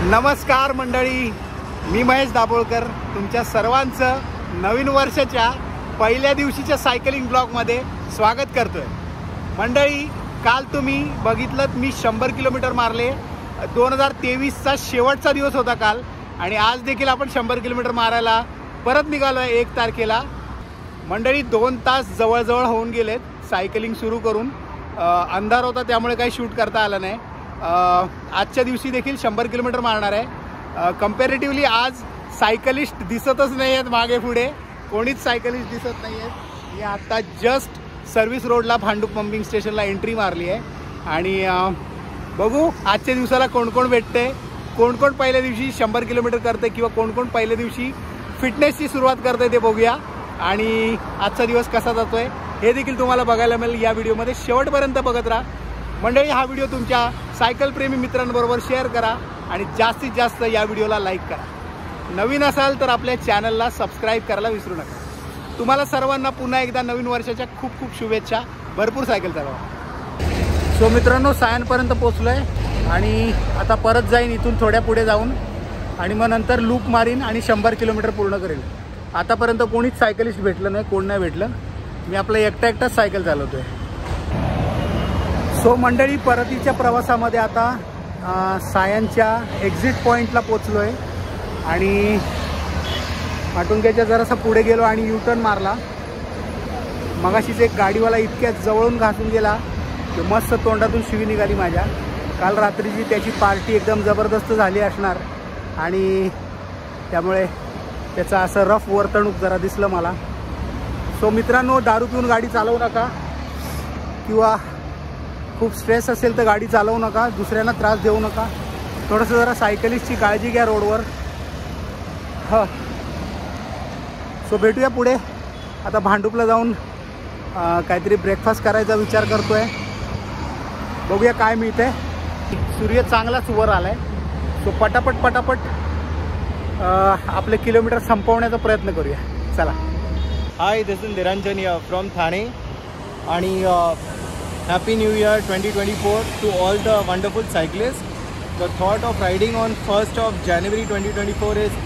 नमस्कार मंडळी, मी महेश दाभोळकर तुमच्या सर्वांचं नवीन वर्षाच्या पहिल्या दिवशीच्या सायकलिंग ब्लॉगमध्ये स्वागत करतोय। मंडळी, काल तुम्ही बघितलं मी 100 किलोमीटर मारले। 2023चा शेवटचा दिवस होता काल आणि आज देखील आपण 100 किलोमीटर मारायला परत निघालोय 1 तारखेला। मंडळी 2 तास जवळजवळ होऊन गेलेत सायकलिंग सुरू करून। अंधार होता त्यामुळे काही शूट करता आलं नाही। आजच्या दिवशी देखील 100 किलोमीटर मारणार आहे। कंपॅरेटिव्हली आज सायकलिस्ट दिसतच नाही आहेत, मागे पुढे कोणीच सायकलिस्ट दिसत नाही आहेत। मी आता जस्ट सर्व्हिस रोडला भांडूप पंपिंग स्टेशनला एंट्री मारली आहे आणि बघू आजच्या दिवसाला कोण कोण भेटते, कोण कोण पहिल्या दिवशी 100 किलोमीटर करते किंवा कोण कोण पहिल्या दिवशी फिटनेसची सुरुवात करते ते बघूया आणि आजचा दिवस कसा जातोय हे देखील तुम्हाला बघायला मिळेल। या व्हिडिओमध्ये शेवटपर्यंत बघत राहा। मंडळी, हा व्हिडिओ तुमच्या सायकल प्रेमी मित्रांबरोबर शेअर करा आणि जास्तीत जास्त या व्हिडिओला लाईक करा। नवीन असाल तर आपल्या चॅनलला सबस्क्राईब करायला विसरू नका। तुम्हाला सर्वांना पुन्हा एकदा नवीन वर्षाच्या खूप खूप शुभेच्छा। भरपूर सायकल चालवा। सो मित्रांनो, सायनपर्यंत पोचलोय आणि आता परत जाईन इथून थोड्या पुढे जाऊन आणि मग नंतर लूप मारीन आणि 100 किलोमीटर पूर्ण करेल। आतापर्यंत कोणीच सायकलिस्ट भेटलं नाही, कोण नाही भेटलं। मी आपलं एकटाच सायकल चालवतोय। सो मंडळी, परतीच्या प्रवासामध्ये आता सायनच्या एक्झिट पॉईंटला पोचलो आहे आणि माटुंग्याच्या जरासा पुढे गेलो आणि यूटर्न मारला। मगाशीच एक गाडीवाला इतक्या जवळून घासून गेला की मस्त तोंडातून शिवी निघाली माझ्या। काल रात्रीची त्याची पार्टी एकदम जबरदस्त झाली असणार आणि त्यामुळे त्याचं असं रफ वर्तणूक जरा दिसलं मला। सो मित्रांनो, दारू पिऊन गाडी चालवू नका किंवा खूप स्ट्रेस असेल तर गाडी चालवू नका, दुसऱ्यांना त्रास देऊ नका। थोडंसं जरा सायकलिस्टची काळजी घ्या रोडवर। सो भेटूया पुढे। आता भांडूपला जाऊन काहीतरी ब्रेकफास्ट करायचा विचार करतोय, बघूया काय मिळतंय। सूर्य चांगलाच वर आलाय। सो पटापट आपले किलोमीटर संपवण्याचा प्रयत्न करूया। चला। हाय, दिस इज निरंजन फ्रॉम ठाणे आणि Happy New Year 2024 to all the wonderful cyclists. The thought of riding on 1st of January 2024 is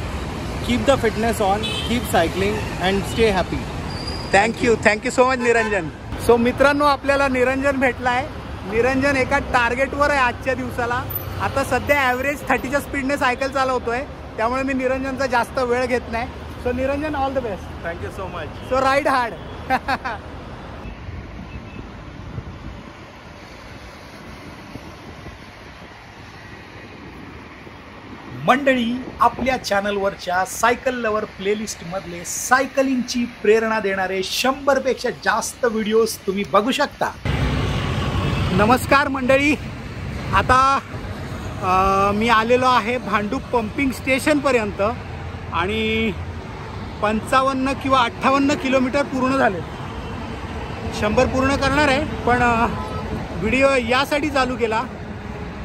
keep the fitness on, keep cycling and stay happy. Thank you so much Niranjan. So मित्रांनो, आपल्याला निरंजन भेटलाय। निरंजन एका टार्गेटवर आहे आजच्या दिवसाला। आता सध्या average 30च्या स्पीडने cycle चालवतोय, त्यामुळे मी निरंजनचा जास्त वेळ घेत नाही। So Niranjan, all the best. Thank you so much. So ride hard. मंडळी, आपल्या चॅनलवरच्या सायकल लवर प्लेलिस्टमधले सायकलिंगची प्रेरणा देणारे 100 पेक्षा जास्त व्हिडिओज तुम्ही बघू शकता। नमस्कार मंडळी, आता मी आलेलो आहे भांडूप पंपिंग स्टेशनपर्यंत आणि 55 किंवा 58 किलोमीटर पूर्ण झाले। 100 पूर्ण करणार आहे, पण व्हिडिओ यासाठी चालू केला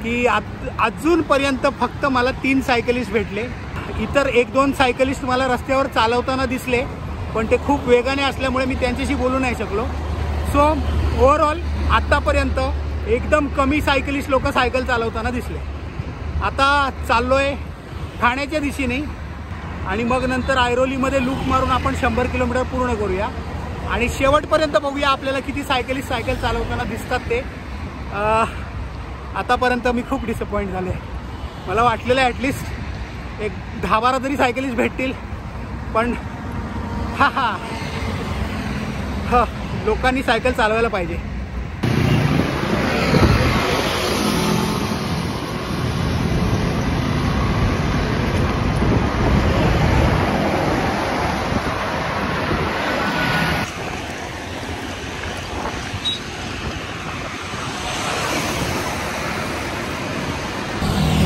की अजूनपर्यंत फक्त मला 3 सायकलिस्ट भेटले। इतर 1-2 सायकलिस्ट मला रस्त्यावर चालवताना दिसले, पण ते खूप वेगाने असल्यामुळे मी त्यांच्याशी बोलू नाही शकलो। सो ओव्हरऑल आत्तापर्यंत एकदम कमी सायकलिस्ट लोक सायकल चालवताना दिसले। आता चाललोय ठाण्याच्या दिशेने आणि मग नंतर ऐरोलीमध्ये लूप मारून आपण 100 किलोमीटर पूर्ण करूया आणि शेवटपर्यंत बघूया आपल्याला किती सायकलिस्ट सायकल चालवताना दिसतात ते। आतापर्यंत मी खूप डिसअपॉइंट झाले। मला वाटलेलं ॲटलिस्ट एक 10-12 तरी सायकलिस्ट भेटतील, पण लोकांनी सायकल चालवायला पाहिजे।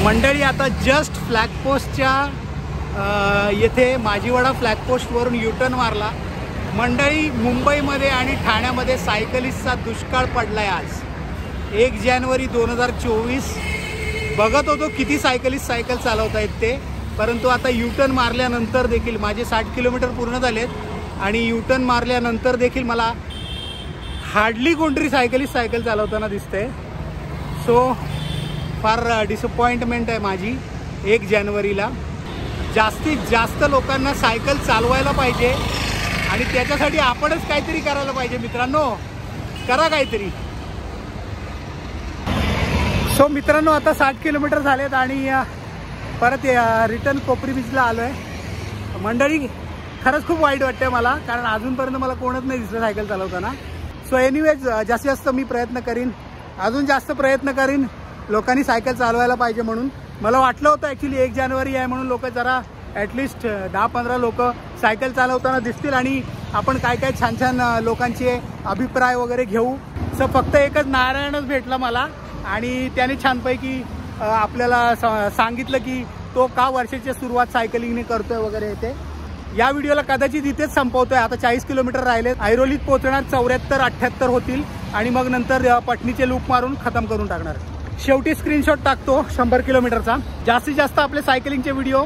मंडळी, आता जस्ट फ्लॅगपोस्टच्या येथे माझीवाडा फ्लॅगपोस्टवरून यूटर्न मारला। मंडळी, मुंबईमध्ये आणि ठाण्यामध्ये सायकलिस्टचा दुष्काळ पडलाय आज 1 जानेवारी 2024। बघत होतो किती सायकलिस्ट सायकल चालवत आहेत ते, परंतु आता यूटर्न मारल्यानंतर देखील माझे 60 किलोमीटर पूर्ण झालेत आणि यूटर्न मारल्यानंतर देखील मला हार्डली कोणतरी सायकलिस्ट सायकल चालवताना दिसते। सो फार डिसअपॉइंटमेंट आहे माझी। 1 जानेवारीला जास्तीत जास्त लोकांना सायकल चालवायला पाहिजे आणि त्याच्यासाठी आपणच काहीतरी करायला पाहिजे मित्रांनो. करा काहीतरी. सो मित्रांनो आता 60 किलोमीटर झालेत आणि परत रिटर्न कोपरी बीचला आलो आहे. मंडळी खरंच खूप वाईट वाटतं मला, कारण अजूनपर्यंत मला कोणच नाही दिसलं सायकल चालवताना. सो एनिवेज जास्तीत जास्त मी प्रयत्न करीन, अजून जास्त प्रयत्न करीन लोकांनी सायकल चालवायला पाहिजे म्हणून. मला वाटलं होतं ॲक्च्युली 1 जानेवारी आहे म्हणून लोक जरा ॲटलिस्ट 10-15 लोक सायकल चालवताना दिसतील आणि आपण काय काय छान छान लोकांचे अभिप्राय वगैरे घेऊ. सो फक्त एकच नारायणच भेटला मला आणि त्याने छानपैकी आपल्याला सांगितलं की तो का वर्षाची सुरुवात सायकलिंगने करतोय वगैरे. ते या व्हिडिओला कदाचित इथेच संपवतोय. आता 40 किलोमीटर राहिले. ऐरोलीत पोहोचणार 74-78 होतील आणि मग नंतर पटणीचे लूप मारून खतम करून टाकणार. शेवटी स्क्रीनशॉट टाकतो 100 किलोमीटरचा. जास्तीत जास्त आपले सायकलिंगचे व्हिडिओ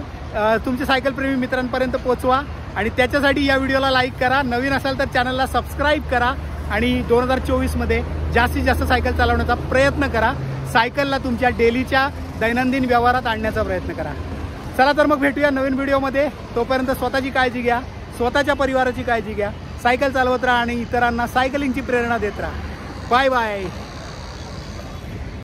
तुमचे सायकलप्रेमी मित्रांपर्यंत पोहोचवा आणि त्याच्यासाठी या व्हिडिओला लाईक करा. नवीन असाल तर चॅनलला सबस्क्राईब करा आणि 2024मध्ये जास्तीत जास्त सायकल चालवण्याचा प्रयत्न करा. सायकलला तुमच्या डेलीच्या दैनंदिन व्यवहारात आणण्याचा प्रयत्न करा. चला तर मग भेटूया नवीन व्हिडिओमध्ये. तोपर्यंत स्वतःची काळजी घ्या, स्वतःच्या परिवाराची काळजी घ्या, सायकल चालवत राहा आणि इतरांना सायकलिंगची प्रेरणा देत राहा. Bye bye.